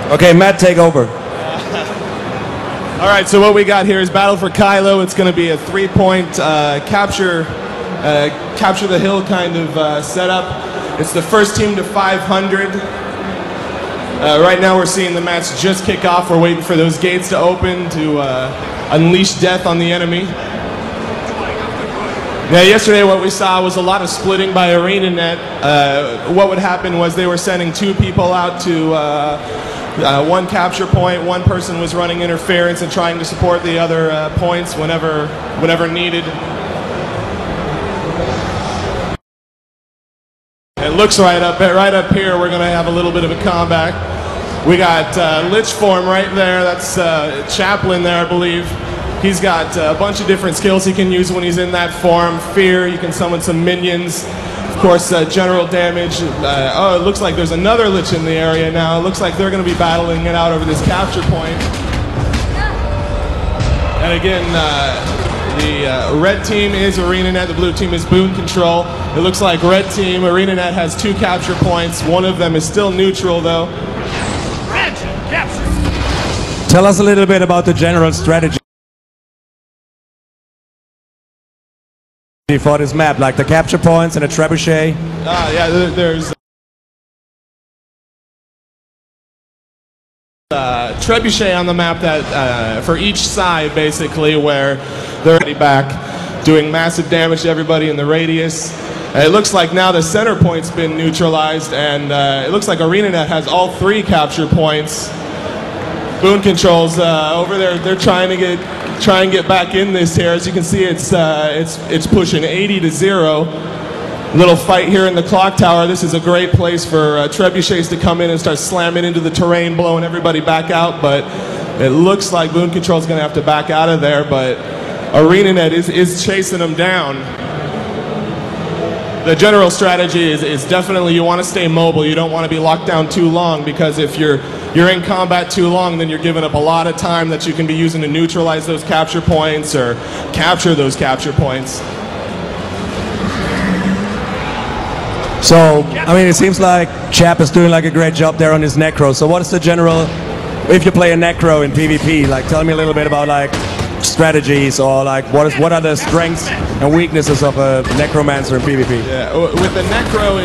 Okay, Matt, take over. All right, so what we got here is Battle for Kylo. It's going to be a 3-point capture the hill kind of setup. It's the first team to 500. Right now we're seeing the match just kick off. We're waiting for those gates to open to unleash death on the enemy. Yeah, yesterday what we saw was a lot of splitting by ArenaNet. What would happen was they were sending 2 people out to one capture point. One person was running interference and trying to support the other points whenever needed. It looks right up here. We're going to have a little bit of a combat. We got Lich form right there. That's Chaplain there, I believe. He's got a bunch of different skills he can use when he's in that form. Fear, you can summon some minions. Of course, general damage. Oh, it looks like there's another Lich in the area now. It looks like they're going to be battling it out over this capture point. And again, the red team is ArenaNet, the blue team is Boon Control. It looks like red team, ArenaNet, has 2 capture points. One of them is still neutral, though. Red capture. Tell us a little bit about the general strategy for this map, like the capture points and the trebuchet. Yeah, there's trebuchet on the map that for each side, basically, where they're already back doing massive damage to everybody in the radius. It looks like now the center point's been neutralized, and it looks like ArenaNet has all 3 capture points. Boon Control's over there. They're trying to get back in this here. As you can see, it's pushing 80 to 0. Little fight here in the clock tower. This is a great place for trebuchets to come in and start slamming into the terrain, blowing everybody back out. But it looks like Boon Control's going to have to back out of there. But ArenaNet is chasing them down. The general strategy is definitely you want to stay mobile. You don't want to be locked down too long, because if you're in combat too long, then you're giving up a lot of time that you can be using to neutralize those capture points or capture those capture points. So, I mean, it seems like Chap is doing like a great job there on his Necro. So what is the general, if you play a Necro in PvP, like tell me a little bit about like strategies, or like what are the strengths and weaknesses of a necromancer in PvP? Yeah, with the necro,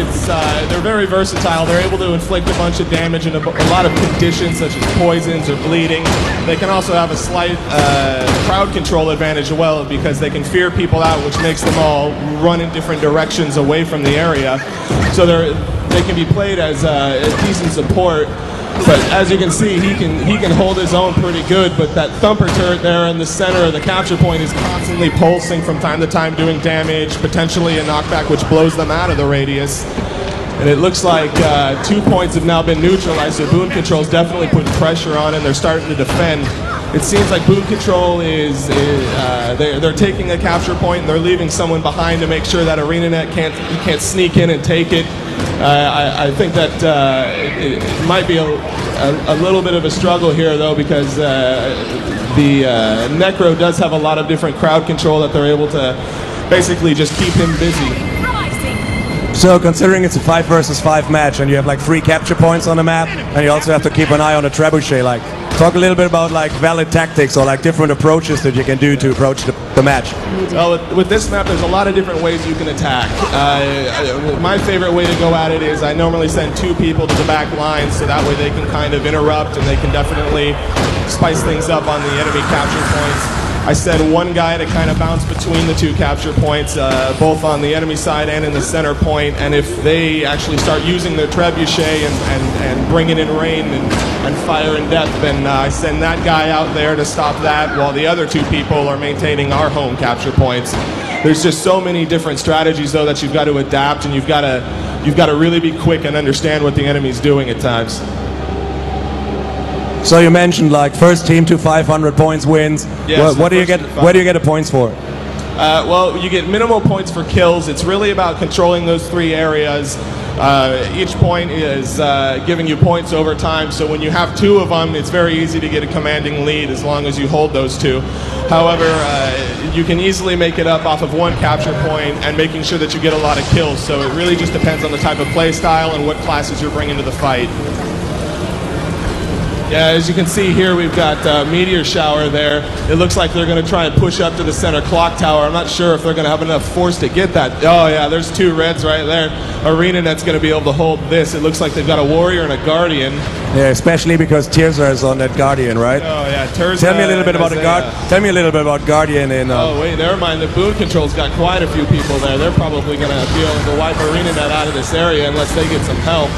they're very versatile. They're able to inflict a bunch of damage in a lot of conditions, such as poisons or bleeding. They can also have a slight crowd control advantage as well, because they can fear people out, which makes them all run in different directions away from the area. So they can be played as a decent support. But as you can see, he can hold his own pretty good, but that thumper turret there in the center of the capture point is constantly pulsing from time to time, doing damage, potentially a knockback which blows them out of the radius. And it looks like 2 points have now been neutralized, so Boon Control's definitely putting pressure on, and they're starting to defend. It seems like Boon Control they're taking a capture point, and they're leaving someone behind to make sure that ArenaNet can't sneak in and take it. I think that it might be a little bit of a struggle here, though, because the Necro does have a lot of different crowd control that they're able to basically just keep him busy. So considering it's a 5 versus 5 match, and you have like 3 capture points on the map, and you also have to keep an eye on the trebuchet, like talk a little bit about like valid tactics or like different approaches that you can do to approach the match. Well, with this map, there's a lot of different ways you can attack. My favorite way to go at it is I normally send 2 people to the back line, so that way they can kind of interrupt and they can definitely spice things up on the enemy capture points. I send 1 guy to kind of bounce between the 2 capture points, both on the enemy side and in the center point, and if they actually start using their trebuchet and bringing in rain and fire and death, then I send that guy out there to stop that, while the other 2 people are maintaining our home capture points. There's just so many different strategies, though, that you've got to adapt, and you've got to really be quick and understand what the enemy's doing at times. So you mentioned like first team to 500 points wins. Yes, What do you get? Where do you get the points for? Well, you get minimal points for kills. It's really about controlling those 3 areas. Each point is giving you points over time, so when you have 2 of them, it's very easy to get a commanding lead as long as you hold those 2. However, you can easily make it up off of 1 capture point and making sure that you get a lot of kills, so it really just depends on the type of play style and what classes you're bringing to the fight. Yeah, as you can see here, we've got Meteor Shower there. It looks like they're going to try and push up to the center clock tower. I'm not sure if they're going to have enough force to get that. Oh, yeah, there's two reds right there. ArenaNet's going to be able to hold this. It looks like they've got a Warrior and a Guardian. Yeah, especially because Tirza is on that Guardian, right? Oh, yeah, Tirza. Tell me a little bit about Tell me a little bit about Guardian. Oh, wait, never mind. The Boon Control's got quite a few people there. They're probably going to be able to wipe ArenaNet out of this area unless they get some help.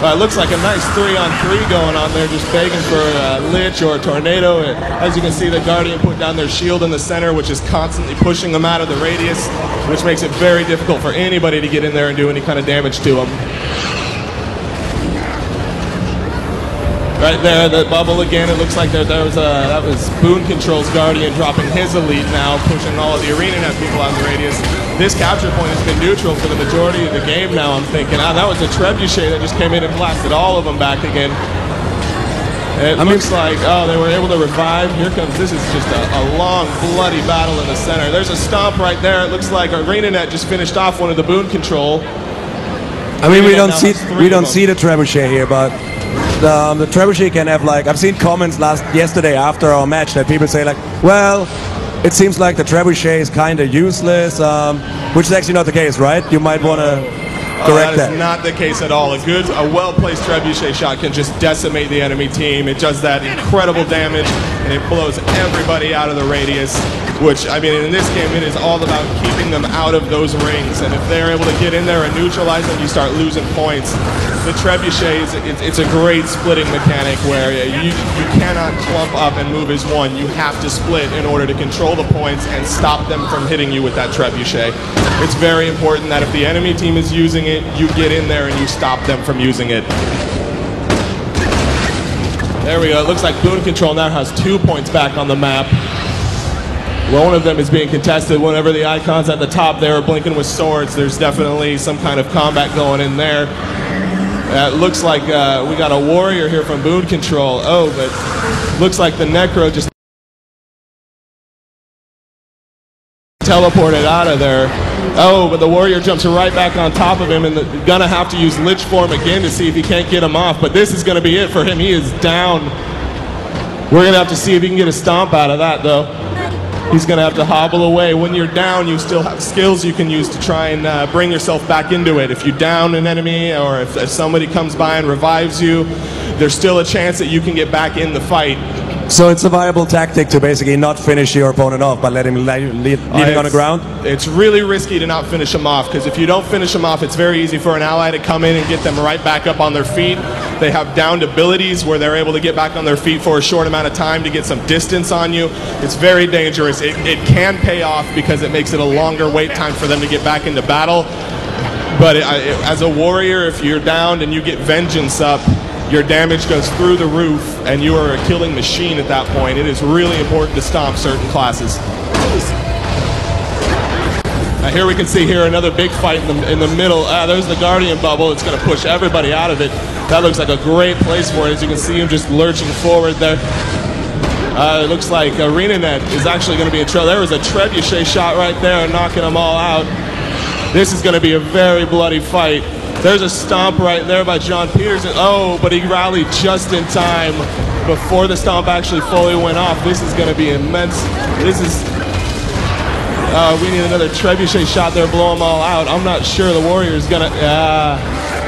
It looks like a nice 3-on-3 going on there, just begging for a Lich or a Tornado. As you can see, the Guardian put down their shield in the center, which is constantly pushing them out of the radius, which makes it very difficult for anybody to get in there and do any kind of damage to them. Right there, the bubble again, it looks like that was Boon Control's Guardian dropping his elite now, pushing all of the ArenaNet people out of the radius. This capture point has been neutral for the majority of the game now, I'm thinking. That was a Trebuchet that just came in and blasted all of them back again. It looks like, they were able to revive. Here comes, this is just a long, bloody battle in the center. There's a stomp right there. It looks like ArenaNet just finished off one of the Boon Control. I mean, we don't see the Trebuchet here, but the Trebuchet can have, like, I've seen comments yesterday after our match that people say, like, well, it seems like the Trebuchet is kind of useless, which is actually not the case, right? You might want to correct that. That is not the case at all. A well-placed Trebuchet shot can just decimate the enemy team. It does that incredible damage, and it blows everybody out of the radius, which, I mean, in this game, it is all about keeping them out of those rings, and if they're able to get in there and neutralize them, you start losing points. The Trebuchet, it's a great splitting mechanic where you cannot clump up and move as one. You have to split in order to control the points and stop them from hitting you with that Trebuchet. It's very important that if the enemy team is using it, you get in there and you stop them from using it. There we go. It looks like Boon Control now has 2 points back on the map. One of them is being contested. Whenever the icons at the top there are blinking with swords, there's definitely some kind of combat going in there. It looks like we got a Warrior here from Boon Control. Oh, but looks like the Necro just teleported out of there. Oh, but the Warrior jumps right back on top of him, and gonna have to use Lich Form again to see if he can't get him off. But this is gonna be it for him. He is down. We're gonna have to see if he can get a stomp out of that, though. He's going to have to hobble away. When you're down, you still have skills you can use to try and bring yourself back into it. If you down an enemy, or if somebody comes by and revives you, there's still a chance that you can get back in the fight. So it's a viable tactic to basically not finish your opponent off by letting him leave him on the ground? It's really risky to not finish him off, because if you don't finish him off, it's very easy for an ally to come in and get them right back up on their feet. They have downed abilities where they're able to get back on their feet for a short amount of time to get some distance on you. It's very dangerous. It can pay off because it makes it a longer wait time for them to get back into battle. But as a Warrior, if you're downed and you get Vengeance up, your damage goes through the roof, and you are a killing machine at that point. It is really important to stomp certain classes. Here we can see here another big fight in the middle. There's the Guardian bubble. It's going to push everybody out of it. That looks like a great place for it. As you can see him just lurching forward there. It looks like ArenaNet is actually going to be in trouble. There was a Trebuchet shot right there, knocking them all out. This is going to be a very bloody fight. There's a stomp right there by John Peterson. Oh, but he rallied just in time before the stomp actually fully went off. This is going to be immense. This is... we need another Trebuchet shot there, blow them all out. I'm not sure the Warrior is going to...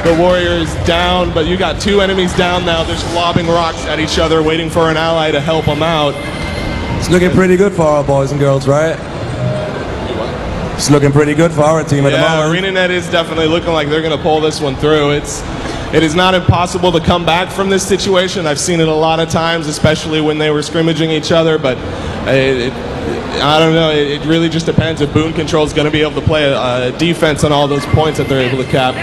the Warrior is down, but you got two enemies down now. They're just lobbing rocks at each other, waiting for an ally to help them out. It's looking pretty good for our boys and girls, right? It's looking pretty good for our team at the moment. ArenaNet is definitely looking like they're going to pull this one through. It is not impossible to come back from this situation. I've seen it a lot of times, especially when they were scrimmaging each other, but I don't know. It really just depends if Boon Control is going to be able to play a defense on all those points that they're able to cap.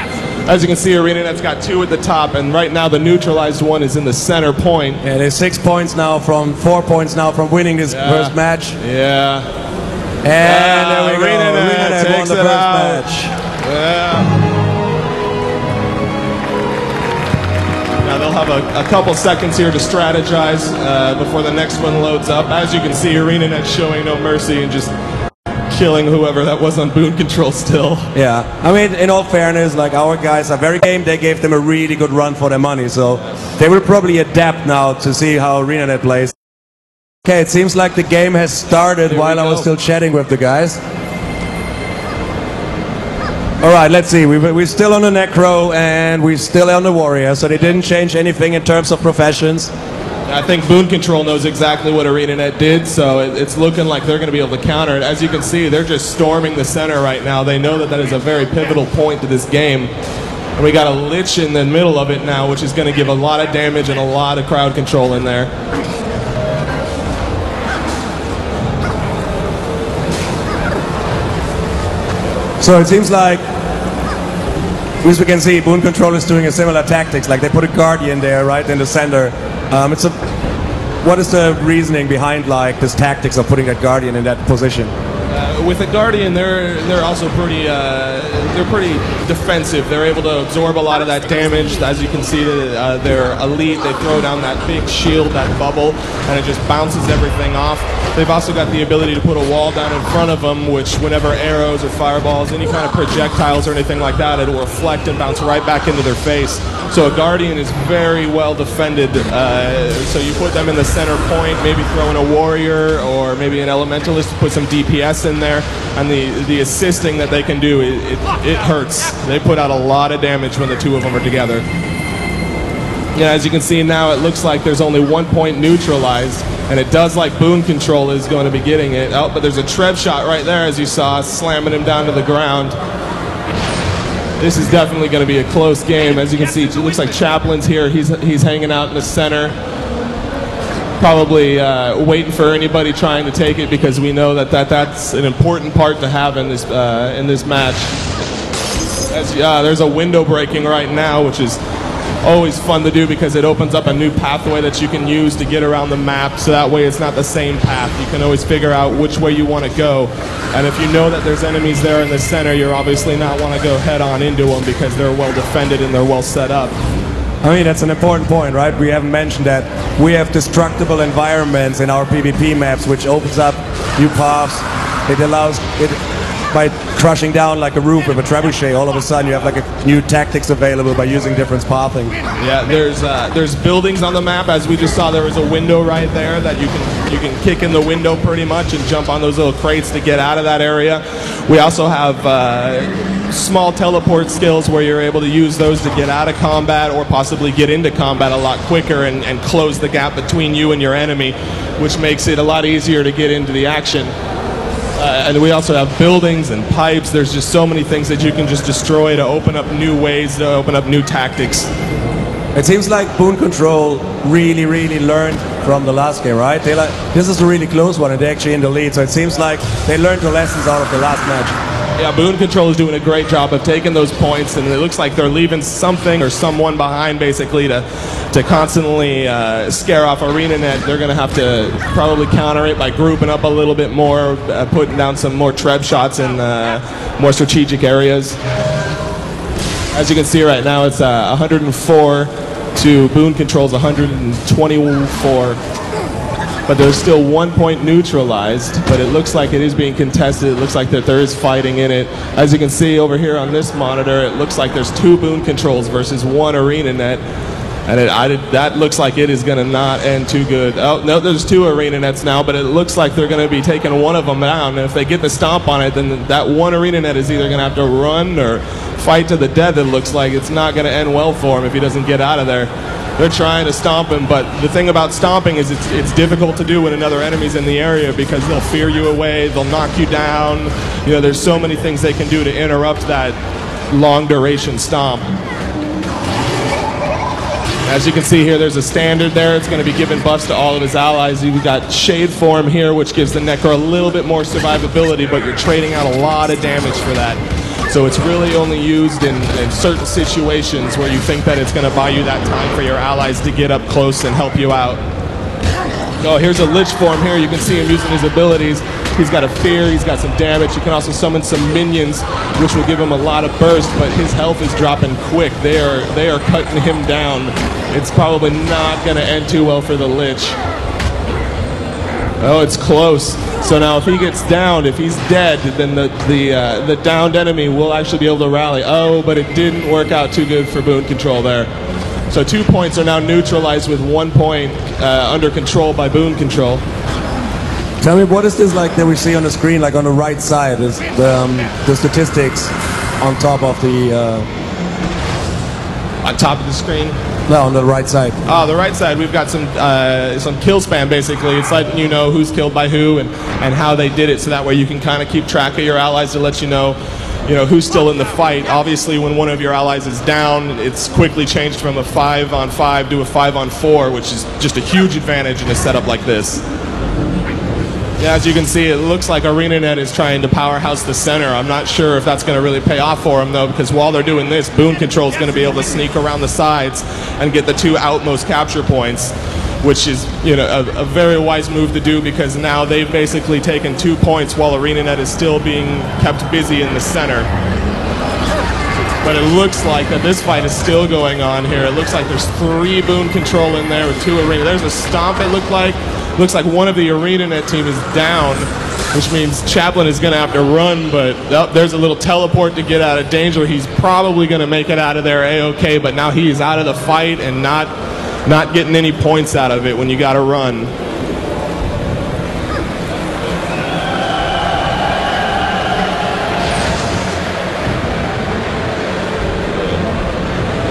As you can see, ArenaNet's got 2 at the top, and right now the neutralized one is in the center point. Yeah, there's 4 points now from winning this first match. Yeah. And there we go. ArenaNet won the first match. Yeah. Now they'll have a couple seconds here to strategize before the next one loads up. As you can see, ArenaNet showing no mercy and just killing whoever that was on boon control still. Yeah, I mean, in all fairness, like our guys are very game. They gave them a really good run for their money, so they will probably adapt now to see how ArenaNet plays. Okay, it seems like the game has started while I was still chatting with the guys. All right, let's see. We're still on the Necro and we're still on the Warrior, so they didn't change anything in terms of professions. I think Boon Control knows exactly what ArenaNet did, so it's looking like they're going to be able to counter it. As you can see, they're just storming the center right now. They know that that is a very pivotal point to this game. And we got a Lich in the middle of it now, which is going to give a lot of damage and a lot of crowd control in there. So it seems like, as we can see, Boon Control is doing a similar tactics. Like they put a Guardian there, right in the center. What is the reasoning behind like this tactics of putting that Guardian in that position? With a Guardian, they're also pretty defensive. They're able to absorb a lot of that damage. As you can see, they're elite. They throw down that big shield, that bubble, and it just bounces everything off. They've also got the ability to put a wall down in front of them, which whenever arrows or fireballs, any kind of projectiles or anything like that, it will reflect and bounce right back into their face. So a Guardian is very well defended. So you put them in the center point, maybe throw in a Warrior or maybe an Elementalist to put some DPS in there, and the assisting that they can do, it hurts. They put out a lot of damage when the two of them are together. Yeah, as you can see now, it looks like there's only 1 point neutralized, and it does like Boon Control is going to be getting it. Oh, but there's a Trev shot right there, as you saw, slamming him down to the ground. This is definitely going to be a close game. As you can see, it looks like Chaplin's here. He's hanging out in the center, probably waiting for anybody trying to take it, because we know that's an important part to have in this match. There's a window breaking right now, which is always fun to do because it opens up a new pathway that you can use to get around the map, so that way it's not the same path. You can always figure out which way you want to go, and if you know that there's enemies there in the center, you're obviously not want to go head on into them because they're well defended and they're well set up. I mean, that's an important point, right? We haven't mentioned that we have destructible environments in our PvP maps, which opens up new paths. It allows it by crushing down like a roof with a trebuchet. All of a sudden, you have like a new tactics available by using different pathing. Yeah, there's buildings on the map. As we just saw, there was a window right there that you can kick in the window pretty much and jump on those little crates to get out of that area. We also have small teleport skills where you're able to use those to get out of combat or possibly get into combat a lot quicker and close the gap between you and your enemy, which makes it a lot easier to get into the action. And we also have buildings and pipes. There's just so many things that you can just destroy to open up new ways, to open up new tactics. It seems like Boon Control really learned from the last game, right? This is a really close one, and they're actually in the lead, so it seems like they learned the lessons out of the last match. Yeah, Boon Control is doing a great job of taking those points, and it looks like they're leaving something or someone behind, basically, to constantly scare off ArenaNet. They're going to have to probably counter it by grouping up a little bit more, putting down some more Trev shots in more strategic areas. As you can see right now, it's 104 to Boon Control's 124. But there's still 1 point neutralized, but it looks like it is being contested. It looks like that there is fighting in it. As you can see over here on this monitor, it looks like there's 2 Boon Controls versus 1 ArenaNet. And that looks like it is going to not end too good. Oh, no, there's 2 ArenaNets now, but it looks like they're going to be taking one of them down. And if they get the stomp on it, then that 1 ArenaNet is either going to have to run or fight to the death. It looks like it's not going to end well for him if he doesn't get out of there. They're trying to stomp him, but the thing about stomping is it's difficult to do when another enemy's in the area because they'll fear you away, they'll knock you down. You know, there's so many things they can do to interrupt that long duration stomp. As you can see here, there's a standard there. It's going to be giving buffs to all of his allies. We've got Shade Form here, which gives the Necro a little bit more survivability, but you're trading out a lot of damage for that. So it's really only used in certain situations where you think that it's going to buy you that time for your allies to get up close and help you out. Oh, here's a Lich Form here. You can see him using his abilities. He's got a fear, he's got some damage. You can also summon some minions, which will give him a lot of burst, but his health is dropping quick. They are cutting him down. It's probably not going to end too well for the Lich. Oh, it's close. So now if he gets downed, if he's dead, then the downed enemy will actually be able to rally. Oh, but it didn't work out too good for Boon Control there. So 2 points are now neutralized with 1 point under control by Boon Control. Tell me, what is this like that we see on the screen, like on the right side? Is the statistics on top of the... On top of the screen? No, on the right side. Oh, the right side, we've got some kill spam, basically. It's letting you know who's killed by who and how they did it, so that way you can kind of keep track of your allies to let you know who's still in the fight. Obviously, when one of your allies is down, it's quickly changed from a 5-on-5 to a 5-on-4, which is just a huge advantage in a setup like this. Yeah, as you can see, it looks like ArenaNet is trying to powerhouse the center. I'm not sure if that's going to really pay off for them, though, because while they're doing this, Boon Control is going to be able to sneak around the sides and get the 2 outmost capture points, which is a very wise move to do, because now they've basically taken 2 points while ArenaNet is still being kept busy in the center. But it looks like that this fight is still going on here. It looks like there's 3 Boon Control in there with 2 Arena. There's a stomp, it looked like. Looks like one of the ArenaNet team is down, which means Chaplin is going to have to run, but there's a little teleport to get out of danger. He's probably going to make it out of there A-OK, but now he's out of the fight and not getting any points out of it when you got to run.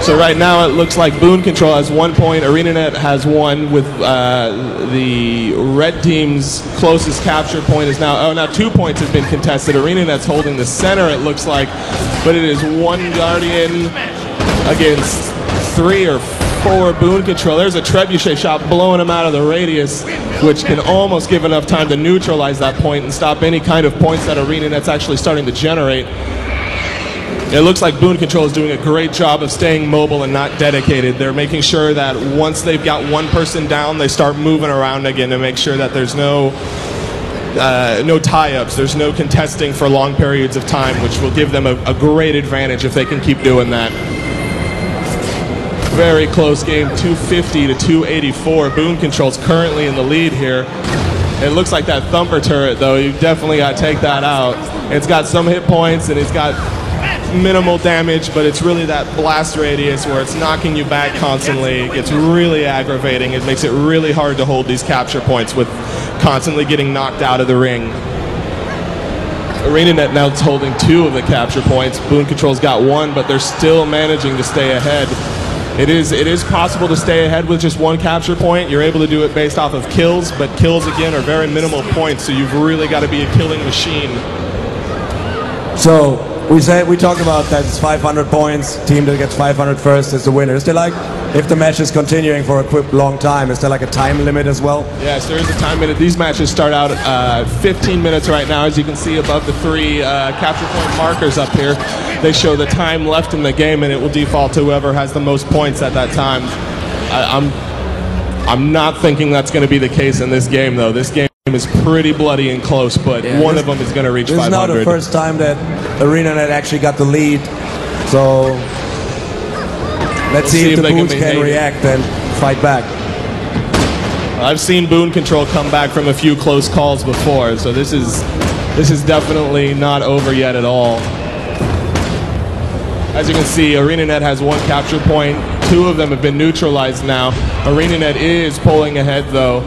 So right now it looks like Boon Control has 1 point, ArenaNet has 1, with the red team's closest capture point is now 2 points have been contested. ArenaNet's holding the center, it looks like, but it is 1 Guardian against 3 or 4 Boon Control. There's a trebuchet shot blowing him out of the radius, which can almost give enough time to neutralize that point and stop any kind of points that ArenaNet's actually starting to generate. It looks like Boon Control is doing a great job of staying mobile and not dedicated. They're making sure that once they've got 1 person down, they start moving around again to make sure that there's no tie-ups, there's no contesting for long periods of time, which will give them a great advantage if they can keep doing that. Very close game, 250 to 284. Boon Control's currently in the lead here. It looks like that thumper turret, though. You definitely got to take that out. It's got some hit points and it's got minimal damage, but it's really that blast radius where it's knocking you back constantly. It gets really aggravating. It makes it really hard to hold these capture points with constantly getting knocked out of the ring. ArenaNet now is holding 2 of the capture points. Boon Control's got 1, but they're still managing to stay ahead. It is possible to stay ahead with just 1 capture point. You're able to do it based off of kills, but kills again are very minimal points, so you've really got to be a killing machine. So we talked about that it's 500 points. Team that gets 500 first is the winner. Is there, like, if the match is continuing for a long time, is there like a time limit as well? Yes, there is a time limit. These matches start out 15 minutes right now. As you can see above the 3 capture point markers up here, they show the time left in the game, and it will default to whoever has the most points at that time. I'm not thinking that's going to be the case in this game, though. This game is pretty bloody and close, but one of them is going to reach 500. This is now the first time that ArenaNet actually got the lead, so let's see if the Boons can react and fight back. I've seen Boon Control come back from a few close calls before, so this is definitely not over yet at all. As you can see, ArenaNet has 1 capture point. 2 of them have been neutralized now. ArenaNet is pulling ahead, though.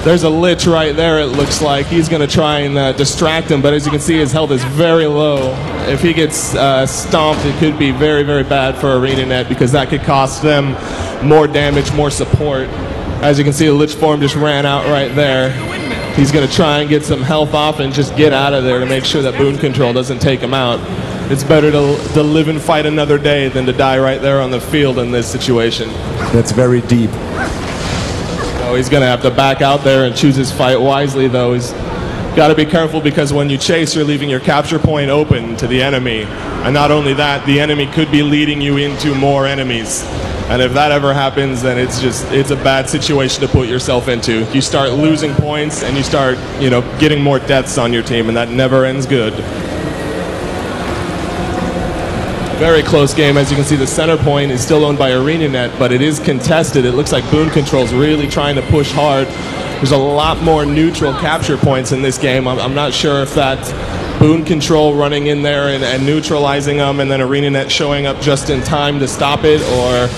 There's a Lich right there, it looks like. He's going to try and distract him, but as you can see, his health is very low. If he gets stomped, it could be very, very bad for ArenaNet, because that could cost them more damage, more support. As you can see, the Lich form just ran out right there. He's going to try and get some health off and just get out of there to make sure that Boon Control doesn't take him out. It's better to live and fight another day than to die right there on the field in this situation. That's very deep. Oh, he's going to have to back out there and choose his fight wisely, though. He's got to be careful, because when you chase, you're leaving your capture point open to the enemy. And not only that, the enemy could be leading you into more enemies. And if that ever happens, then it's a bad situation to put yourself into. You start losing points and you start, getting more deaths on your team, and that never ends good. Very close game. As you can see, the center point is still owned by ArenaNet, but it is contested. It looks like Boon Control's really trying to push hard. There's a lot more neutral capture points in this game. I'm not sure if that's Boon Control running in there and neutralizing them, and then ArenaNet showing up just in time to stop it, or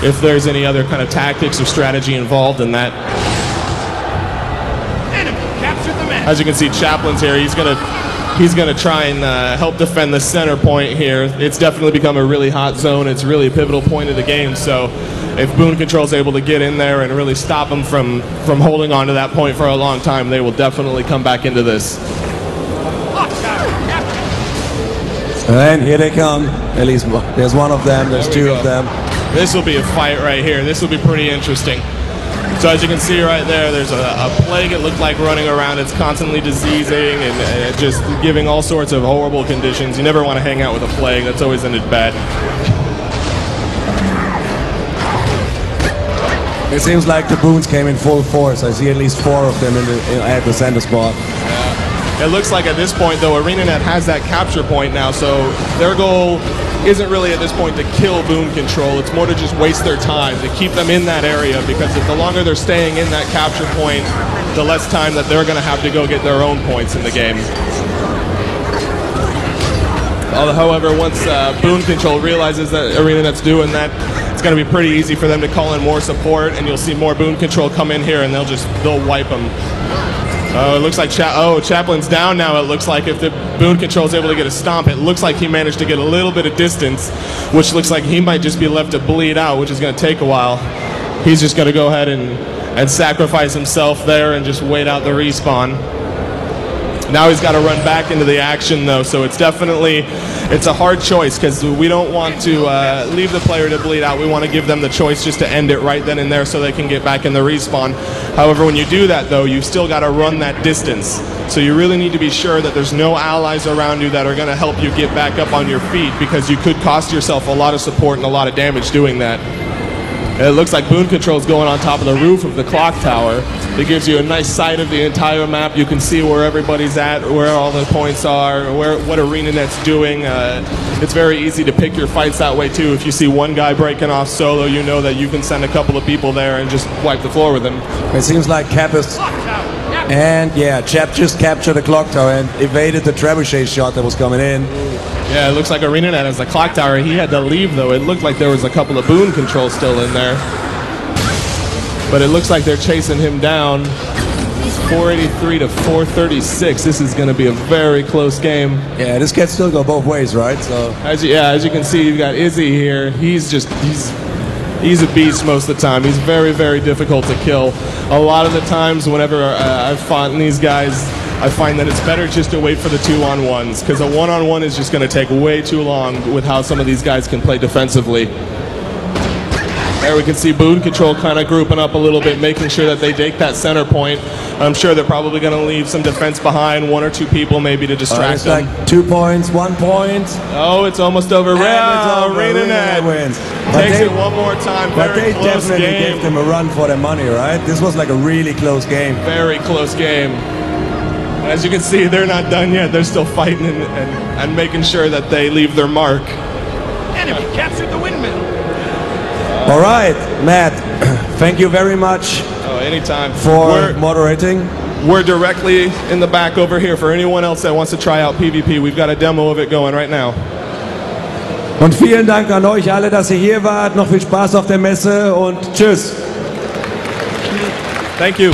if there's any other kind of tactics or strategy involved in that. As you can see, Chaplin's here. He's gonna try and help defend the center point here. It's definitely become a really hot zone. It's really a pivotal point of the game. So if Boon Control's able to get in there and really stop them from holding on to that point for a long time, they will definitely come back into this. And here they come. At least there's one of them. There's two of them. This will be a fight right here. This will be pretty interesting. So as you can see right there, there's a plague, it looked like, running around. It's constantly diseasing and just giving all sorts of horrible conditions. You never want to hang out with a plague. That's always ended bad. It seems like the Boons came in full force. I see at least 4 of them at the center spot. It looks like at this point, though, ArenaNet has that capture point now, so their goal isn't really at this point to kill Boon Control. It's more to just waste their time, to keep them in that area, because if the longer they're staying in that capture point, the less time that they're going to have to go get their own points in the game. However, once Boon Control realizes that ArenaNet's doing that, it's going to be pretty easy for them to call in more support, and you'll see more Boon Control come in here, and they'll wipe them. Oh, it looks like Chaplin's down now. It looks like if the Boon Control is able to get a stomp, it looks like he managed to get a little bit of distance, which looks like he might just be left to bleed out, which is going to take a while. He's just going to go ahead and sacrifice himself there and just wait out the respawn. Now he's got to run back into the action, though, so it's a hard choice, because we don't want to leave the player to bleed out. We want to give them the choice just to end it right then and there so they can get back in the respawn. However, when you do that, though, you've still got to run that distance. So you really need to be sure that there's no allies around you that are going to help you get back up on your feet, because you could cost yourself a lot of support and a lot of damage doing that. It looks like Boon Control's going on top of the roof of the clock tower. It gives you a nice sight of the entire map. You can see where everybody's at, where all the points are, what ArenaNet's doing. It's very easy to pick your fights that way too. If you see one guy breaking off solo, you know that you can send a couple of people there and just wipe the floor with him. It seems like Cap is... And yeah, Chap just captured the clock tower and evaded the trebuchet shot that was coming in. Yeah, it looks like ArenaNet has the clock tower. He had to leave, though. It looked like there was a couple of Boon Control still in there. But it looks like they're chasing him down. It's 483 to 436. This is going to be a very close game. Yeah, this can still go both ways, right? So as you can see, you've got Izzy here. He's a beast most of the time. He's very, very difficult to kill. A lot of the times, whenever I've fought these guys, I find that it's better just to wait for the 2-on-1s, because a 1-on-1 is just going to take way too long with how some of these guys can play defensively. There we can see Boon Control kind of grouping up a little bit, making sure that they take that center point. I'm sure they're probably going to leave some defense behind, 1 or 2 people maybe to distract them. Like 2 points, 1 point. Oh, it's almost over. ArenaNet wins. Takes it one more time. But they Very close definitely game. gave them a run for their money, right? This was like a really close game. Very close game. As you can see, they're not done yet. They're still fighting and making sure that they leave their mark. Enemy captured the windmill. All right, Matt, thank you very much Anytime. For moderating. We're directly in the back over here for anyone else that wants to try out PvP. We've got a demo of it going right now. Und vielen Dank an euch alle, dass ihr hier wart. Noch viel Spaß auf der Messe und tschüss. Thank you.